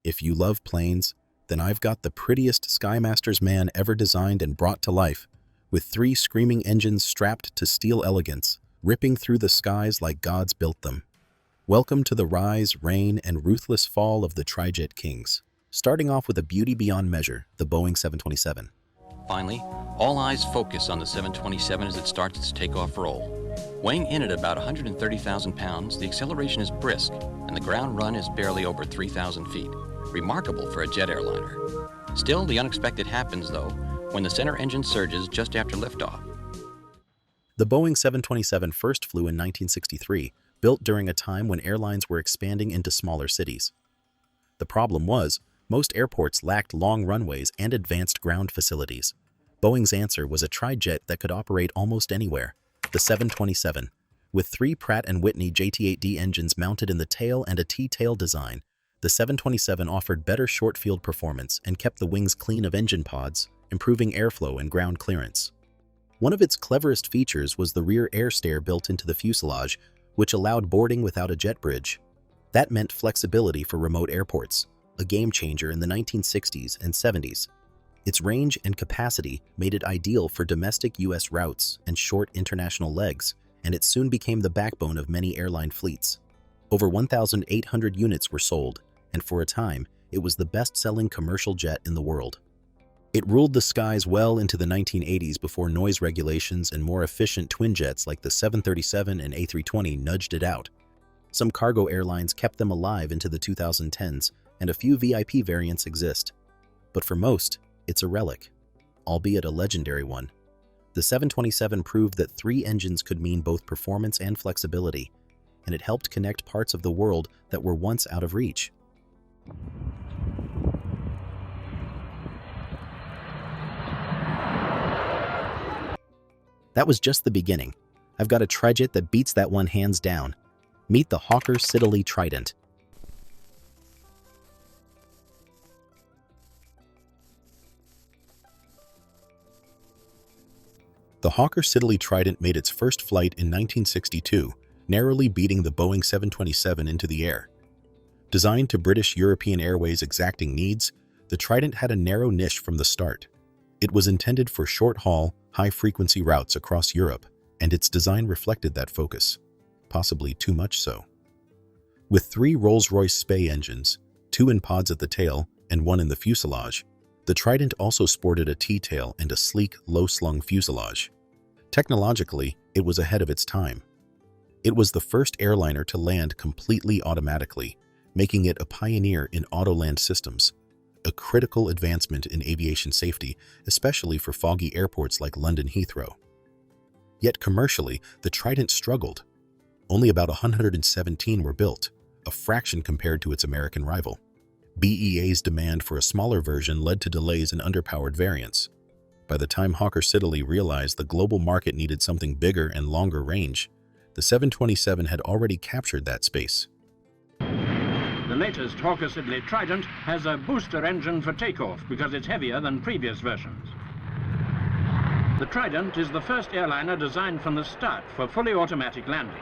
If you love planes, then I've got the prettiest Skymaster's man ever designed and brought to life, with 3 screaming engines strapped to steel elegance, ripping through the skies like gods built them. Welcome to the rise, reign, and ruthless fall of the Trijet Kings. Starting off with a beauty beyond measure, the Boeing 727. Finally, all eyes focus on the 727 as it starts its takeoff roll. Weighing in at about 130,000 pounds, the acceleration is brisk, and the ground run is barely over 3,000 feet. Remarkable for a jet airliner. Still, the unexpected happens, though, when the center engine surges just after liftoff. The Boeing 727 first flew in 1963, built during a time when airlines were expanding into smaller cities. The problem was, most airports lacked long runways and advanced ground facilities. Boeing's answer was a trijet that could operate almost anywhere, the 727. With 3 Pratt & Whitney JT8D engines mounted in the tail and a T-tail design, the 727 offered better short-field performance and kept the wings clean of engine pods, improving airflow and ground clearance. One of its cleverest features was the rear air stair built into the fuselage, which allowed boarding without a jet bridge. That meant flexibility for remote airports, a game-changer in the 1960s and 70s. Its range and capacity made it ideal for domestic U.S. routes and short international legs, and it soon became the backbone of many airline fleets. Over 1,800 units were sold, and for a time, it was the best-selling commercial jet in the world. It ruled the skies well into the 1980s before noise regulations and more efficient twin jets like the 737 and A320 nudged it out. Some cargo airlines kept them alive into the 2010s, and a few VIP variants exist. But for most, it's a relic, albeit a legendary one. The 727 proved that 3 engines could mean both performance and flexibility, and it helped connect parts of the world that were once out of reach. That was just the beginning. I've got a trijet that beats that one hands down. Meet the Hawker Siddeley Trident. The Hawker Siddeley Trident made its first flight in 1962, narrowly beating the Boeing 727 into the air. Designed to British European Airways' exacting needs, the Trident had a narrow niche from the start. It was intended for short-haul, high-frequency routes across Europe, and its design reflected that focus, possibly too much so. With 3 Rolls-Royce Spey engines, 2 in pods at the tail and 1 in the fuselage, the Trident also sported a T-tail and a sleek, low-slung fuselage. Technologically, it was ahead of its time. It was the first airliner to land completely automatically, making it a pioneer in auto-land systems, a critical advancement in aviation safety, especially for foggy airports like London Heathrow. Yet commercially, the Trident struggled. Only about 117 were built, a fraction compared to its American rival. BEA's demand for a smaller version led to delays in underpowered variants. By the time Hawker Siddeley realized the global market needed something bigger and longer range, the 727 had already captured that space. The latest Hawker Siddeley Trident has a booster engine for takeoff because it's heavier than previous versions. The Trident is the first airliner designed from the start for fully automatic landings.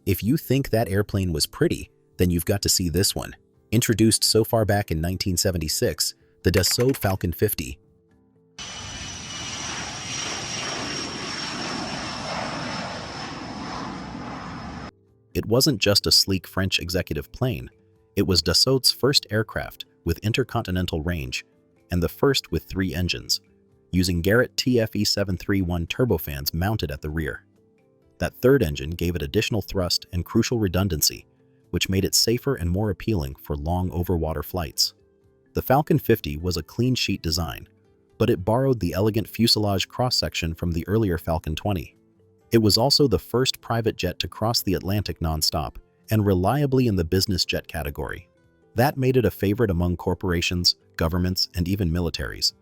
If you think that airplane was pretty, then you've got to see this one. Introduced so far back in 1976, the Dassault Falcon 50. It wasn't just a sleek French executive plane. It was Dassault's first aircraft with intercontinental range, and the first with 3 engines, using Garrett TFE 731 turbofans mounted at the rear. That third engine gave it additional thrust and crucial redundancy, which made it safer and more appealing for long overwater flights. The Falcon 50 was a clean sheet design, but it borrowed the elegant fuselage cross-section from the earlier Falcon 20. It was also the first private jet to cross the Atlantic non-stop, and reliably in the business jet category. That made it a favorite among corporations, governments, and even militaries.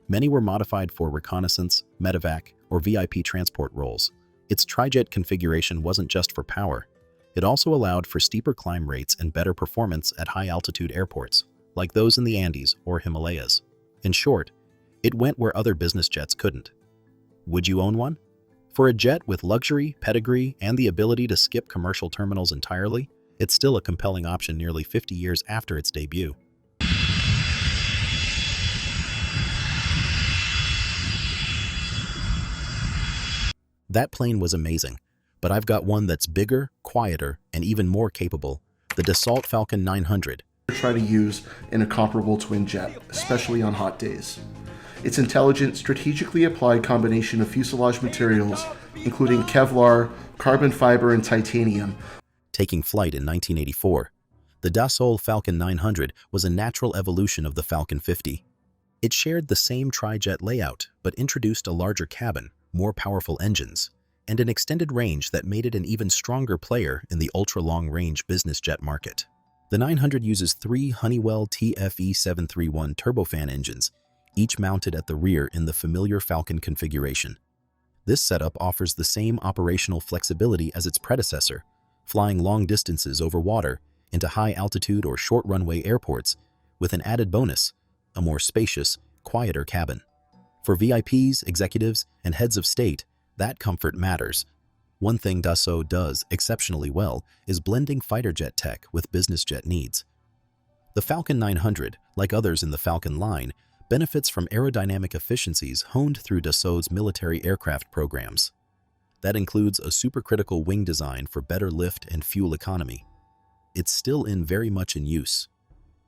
Many were modified for reconnaissance, medevac, or VIP transport roles. Its trijet configuration wasn't just for power. It also allowed for steeper climb rates and better performance at high-altitude airports, like those in the Andes or Himalayas. In short, it went where other business jets couldn't. Would you own one? For a jet with luxury, pedigree, and the ability to skip commercial terminals entirely, it's still a compelling option nearly 50 years after its debut. That plane was amazing, but I've got one that's bigger, quieter, and even more capable, the Dassault Falcon 900. Try to use in a comparable twin jet, especially on hot days. Its intelligent, strategically applied combination of fuselage materials, including Kevlar, carbon fiber, and titanium. Taking flight in 1984, the Dassault Falcon 900 was a natural evolution of the Falcon 50. It shared the same trijet layout, but introduced a larger cabin, more powerful engines, and an extended range that made it an even stronger player in the ultra-long-range business jet market. The 900 uses 3 Honeywell TFE731 turbofan engines, each mounted at the rear in the familiar Falcon configuration. This setup offers the same operational flexibility as its predecessor, flying long distances over water into high-altitude or short-runway airports, with an added bonus, a more spacious, quieter cabin. For VIPs, executives, and heads of state, that comfort matters. One thing Dassault does exceptionally well is blending fighter jet tech with business jet needs. The Falcon 900, like others in the Falcon line, benefits from aerodynamic efficiencies honed through Dassault's military aircraft programs. That includes a supercritical wing design for better lift and fuel economy. It's still very much in use.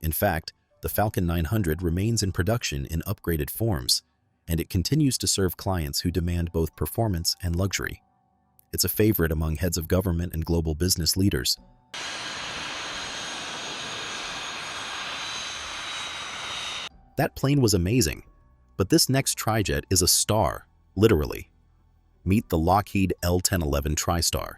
In fact, the Falcon 900 remains in production in upgraded forms, and it continues to serve clients who demand both performance and luxury. It's a favorite among heads of government and global business leaders. That plane was amazing, but this next trijet is a star, literally. Meet the Lockheed L-1011 TriStar.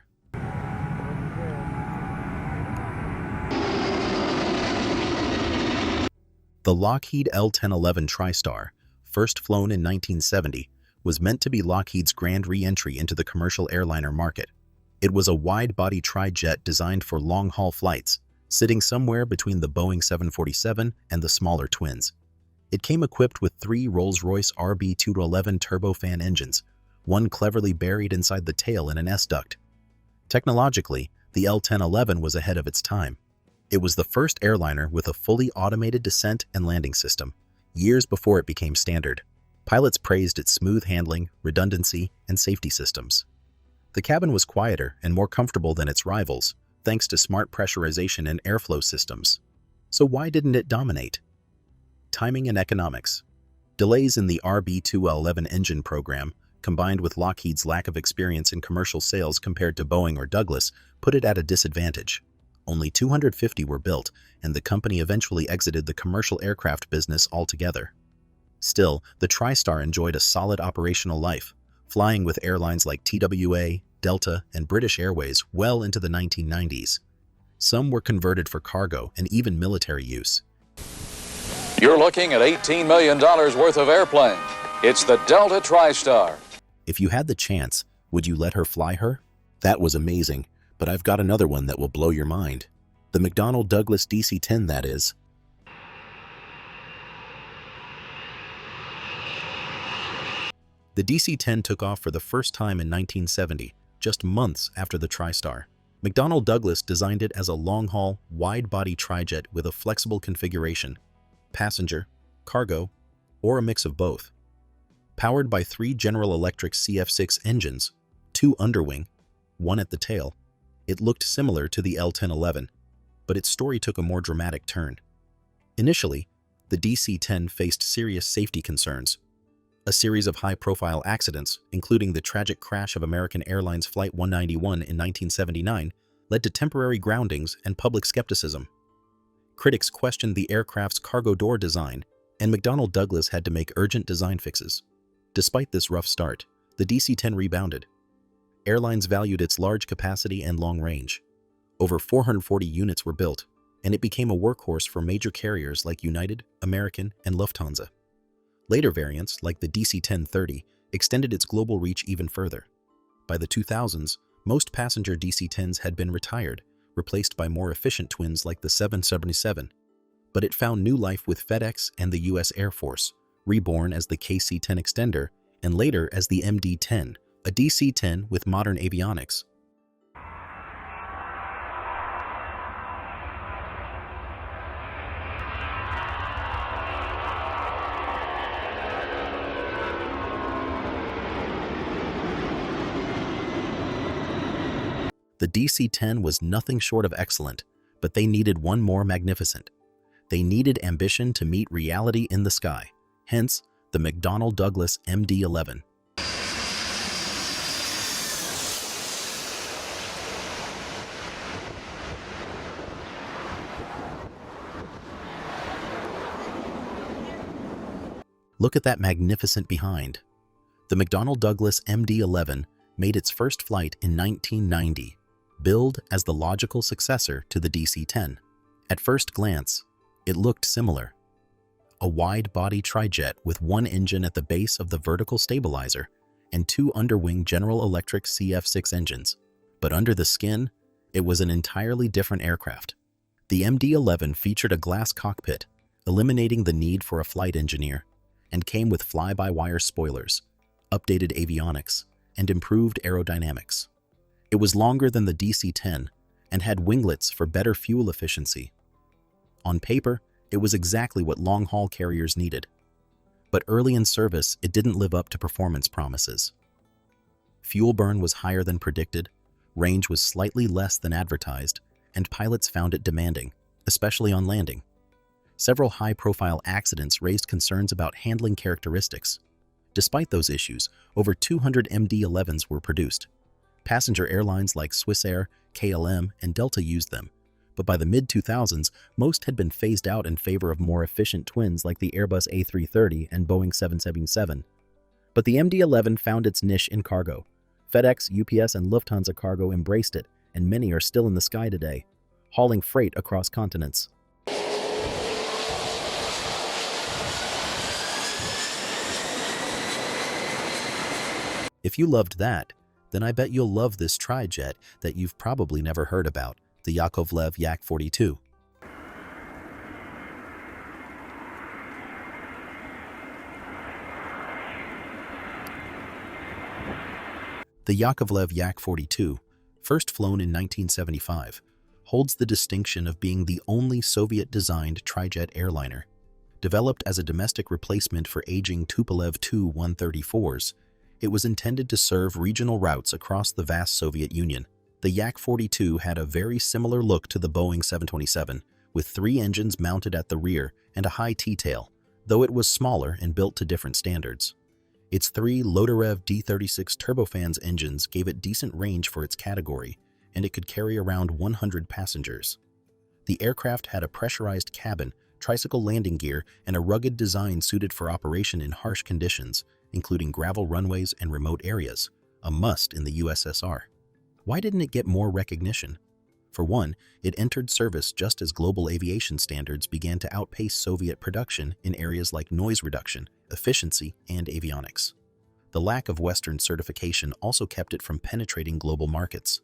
The Lockheed L-1011 TriStar, first flown in 1970, was meant to be Lockheed's grand re-entry into the commercial airliner market. It was a wide-body trijet designed for long-haul flights, sitting somewhere between the Boeing 747 and the smaller twins. It came equipped with 3 Rolls-Royce RB211 turbofan engines, one cleverly buried inside the tail in an S-duct. Technologically, the L-1011 was ahead of its time. It was the first airliner with a fully automated descent and landing system, years before it became standard. Pilots praised its smooth handling, redundancy, and safety systems. The cabin was quieter and more comfortable than its rivals, thanks to smart pressurization and airflow systems. So why didn't it dominate? Timing and economics. Delays in the RB211 engine program, combined with Lockheed's lack of experience in commercial sales compared to Boeing or Douglas, put it at a disadvantage. Only 250 were built, and the company eventually exited the commercial aircraft business altogether. Still, the TriStar enjoyed a solid operational life, flying with airlines like TWA, Delta, and British Airways well into the 1990s. Some were converted for cargo and even military use. You're looking at $18 million worth of airplane. It's the Delta TriStar. If you had the chance, would you let her fly her? That was amazing, but I've got another one that will blow your mind. The McDonnell Douglas DC-10, that is. The DC-10 took off for the first time in 1970, just months after the TriStar. McDonnell Douglas designed it as a long-haul, wide-body trijet with a flexible configuration, passenger, cargo, or a mix of both. Powered by 3 General Electric CF6 engines, 2 underwing, 1 at the tail, it looked similar to the L-1011, but its story took a more dramatic turn. Initially, the DC-10 faced serious safety concerns. A series of high-profile accidents, including the tragic crash of American Airlines Flight 191 in 1979, led to temporary groundings and public skepticism. Critics questioned the aircraft's cargo door design, and McDonnell Douglas had to make urgent design fixes. Despite this rough start, the DC-10 rebounded. Airlines valued its large capacity and long range. Over 440 units were built, and it became a workhorse for major carriers like United, American, and Lufthansa. Later variants, like the DC-10-30, extended its global reach even further. By the 2000s, most passenger DC-10s had been retired, replaced by more efficient twins like the 777. But it found new life with FedEx and the U.S. Air Force, reborn as the KC-10 Extender and later as the MD-10, a DC-10 with modern avionics. The DC-10 was nothing short of excellent, but they needed one more magnificent. They needed ambition to meet reality in the sky, hence the McDonnell Douglas MD-11. Look at that magnificent behind. The McDonnell Douglas MD-11 made its first flight in 1990, billed as the logical successor to the DC-10. At first glance, it looked similar. A wide-body trijet with one engine at the base of the vertical stabilizer and two underwing General Electric CF6 engines. But under the skin, it was an entirely different aircraft. The MD-11 featured a glass cockpit, eliminating the need for a flight engineer, and came with fly-by-wire spoilers, updated avionics, and improved aerodynamics. It was longer than the DC-10 and had winglets for better fuel efficiency. On paper, it was exactly what long-haul carriers needed. But early in service, it didn't live up to performance promises. Fuel burn was higher than predicted, range was slightly less than advertised, and pilots found it demanding, especially on landing. Several high-profile accidents raised concerns about handling characteristics. Despite those issues, over 200 MD-11s were produced. Passenger airlines like Swissair, KLM, and Delta used them, but by the mid-2000s, most had been phased out in favor of more efficient twins like the Airbus A330 and Boeing 777. But the MD-11 found its niche in cargo. FedEx, UPS, and Lufthansa Cargo embraced it, and many are still in the sky today, hauling freight across continents. If you loved that, then I bet you'll love this trijet that you've probably never heard about, the Yakovlev Yak-42. The Yakovlev Yak-42, first flown in 1975, holds the distinction of being the only Soviet-designed trijet airliner. Developed as a domestic replacement for aging Tupolev Tu-134s, it was intended to serve regional routes across the vast Soviet Union. The Yak-42 had a very similar look to the Boeing 727, with three engines mounted at the rear and a high T-tail, though it was smaller and built to different standards. Its three Lotarev D-36 turbofans engines gave it decent range for its category, and it could carry around 100 passengers. The aircraft had a pressurized cabin, tricycle landing gear, and a rugged design suited for operation in harsh conditions, including gravel runways and remote areas, a must in the USSR. Why didn't it get more recognition? For one, it entered service just as global aviation standards began to outpace Soviet production in areas like noise reduction, efficiency, and avionics. The lack of Western certification also kept it from penetrating global markets.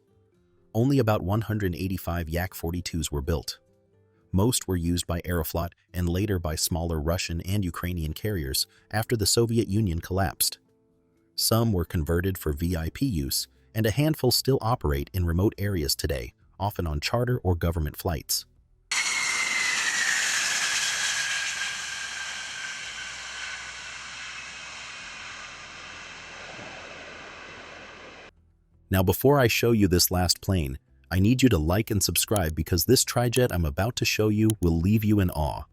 Only about 185 Yak-42s were built. Most were used by Aeroflot and later by smaller Russian and Ukrainian carriers after the Soviet Union collapsed. Some were converted for VIP use, and a handful still operate in remote areas today, often on charter or government flights. Now, before I show you this last plane, I need you to like and subscribe because this trijet I'm about to show you will leave you in awe.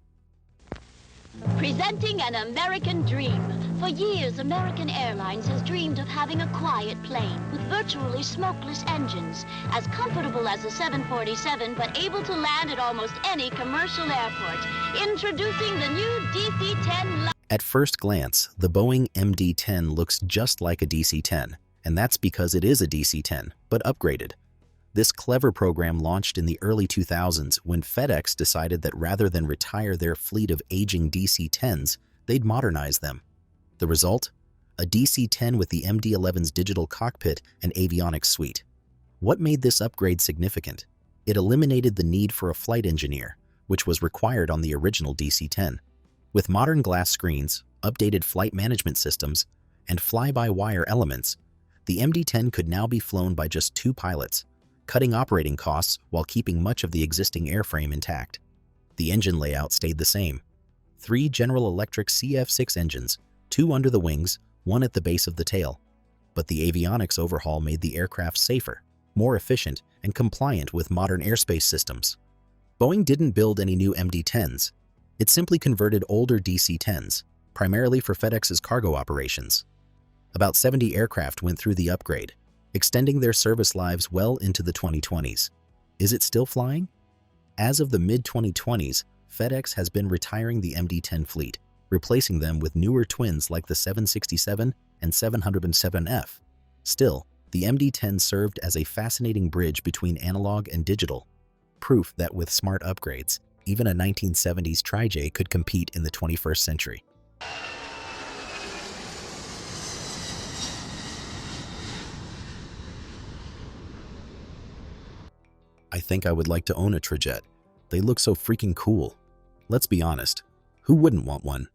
Presenting an American dream. For years, American Airlines has dreamed of having a quiet plane with virtually smokeless engines, as comfortable as a 747 but able to land at almost any commercial airport. Introducing the new DC-10. At first glance, the Boeing MD-10 looks just like a DC-10, and that's because it is a DC-10, but upgraded. This clever program launched in the early 2000s when FedEx decided that rather than retire their fleet of aging DC-10s, they'd modernize them. The result? A DC-10 with the MD-11's digital cockpit and avionics suite. What made this upgrade significant? It eliminated the need for a flight engineer, which was required on the original DC-10. With modern glass screens, updated flight management systems, and fly-by-wire elements, The MD-10 could now be flown by just 2 pilots, cutting operating costs while keeping much of the existing airframe intact. The engine layout stayed the same. 3 General Electric CF6 engines, 2 under the wings, 1 at the base of the tail. But the avionics overhaul made the aircraft safer, more efficient, and compliant with modern airspace systems. Boeing didn't build any new MD-10s. It simply converted older DC-10s, primarily for FedEx's cargo operations. About 70 aircraft went through the upgrade, extending their service lives well into the 2020s. Is it still flying? As of the mid-2020s, FedEx has been retiring the MD-10 fleet, replacing them with newer twins like the 767 and 707F. Still, the MD-10 served as a fascinating bridge between analog and digital, proof that with smart upgrades, even a 1970s Trijet could compete in the 21st century. I think I would like to own a Trijets. They look so freaking cool. Let's be honest, who wouldn't want one?